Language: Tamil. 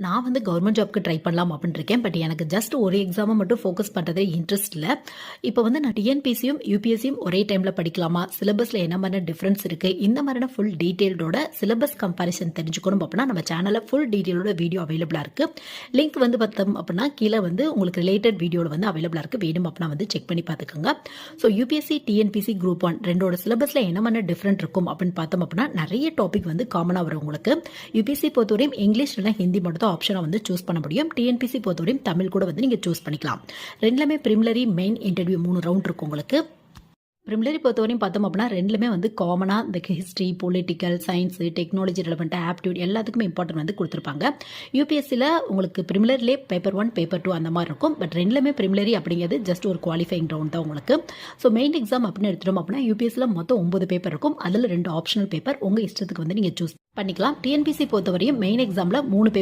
நான் வந்து கவர்மெண்ட் ஜாப்க்கு ட்ரை பண்ணலாம் அப்படின்னு இருக்கேன். பட் எனக்கு ஜஸ்ட் ஒரு எக்ஸாமை மட்டும் ஃபோக்கஸ் பண்ணுறதே இன்ட்ரெஸ்ட் இல்ல. இப்போ வந்து நான் டிஎன்பிசியும், யுபிஎஸ்சியும் ஒரே டைமில் படிக்கலாமா? சிலபஸில் என்ன மாதிரியான டிஃப்ரென்ஸ் இருக்குது? இந்த மாதிரியான ஃபுல் டீட்டெயில்டோட சிலபஸ் கம்பேரிசன் தெரிஞ்சுக்கணும் அப்படின்னா நம்ம சேனலில் ஃபுல் டீட்டெயிலோட வீடியோ அவைலபிளாக இருக்குது. லிங்க் வந்து பார்த்தோம் அப்படின்னா கீழே வந்து உங்களுக்கு ரிலேட்டட் வீடியோவில் வந்து அவைலபிளாக இருக்குது. வேணும் அப்படின்னா வந்து செக் பண்ணி பார்த்துக்கோங்க. ஸோ யூபிஎஸ்சி, டிஎன்பிசி குரூப் 1 ரெண்டோட சிலபஸில் என்ன மாதிரியான டிஃப்ரெண்ட் இருக்கும் அப்படின்னு பார்த்தோம் அப்படின்னா நிறைய டாபிக் வந்து காமனாக வரும் உங்களுக்கு. யூபிஎஸ்சி பொறுத்தவரையும் இங்கிலீஷ் இல்லைனா ஹிந்தி மட்டும் ஆப்ஷனை வந்து சூஸ் பண்ண முடியும். டிஎன்பிசி பொறுத்தவரையும் தமிழ் கூட வந்து நீங்க சூஸ் பண்ணிக்கலாம். ரெண்டுலமே பிரிமிலரி, மெயின் இன்டர்வியூ 3 ரவுண்ட் இருக்கும் உங்களுக்கு. பிரிமிலரி பொறுத்தவரையும் பார்த்தோம் அப்படின்னா ரெண்டுமே வந்து காமனாக இந்த history, political science, technology relevant, aptitude எல்லாத்துக்குமே இம்பார்ட்டன்ட் வந்து கொடுத்துருப்பாங்க. யூபிஎஸ்சியில் உங்களுக்கு பிரிமிலரிலே பேப்பர் 1, பேப்பர் 2 அந்த மாதிரி இருக்கும். பட் ரெண்டுலேயுமே பிரிமிலரி அப்படிங்கிறது ஜஸ்ட் ஒரு குவாலிஃபைங் ரவுண்ட் தான் உங்களுக்கு. ஸோ மெயின் எக்ஸாம் அப்படின்னு எடுத்துட்டோம் அப்படின்னா யூபிஎஸ்சியில் மொத்தம் 9 பேப்பர் இருக்கும். அதில் 2 ஆப்ஷனல் பேப்பர் உங்கள் இஷ்டத்துக்கு வந்து நீங்கள் சூஸ் பண்ணிக்கலாம். டிஎன்பிசி பொறுத்தவரையும் மெயின் எக்ஸாமில் 3 பேப்பர்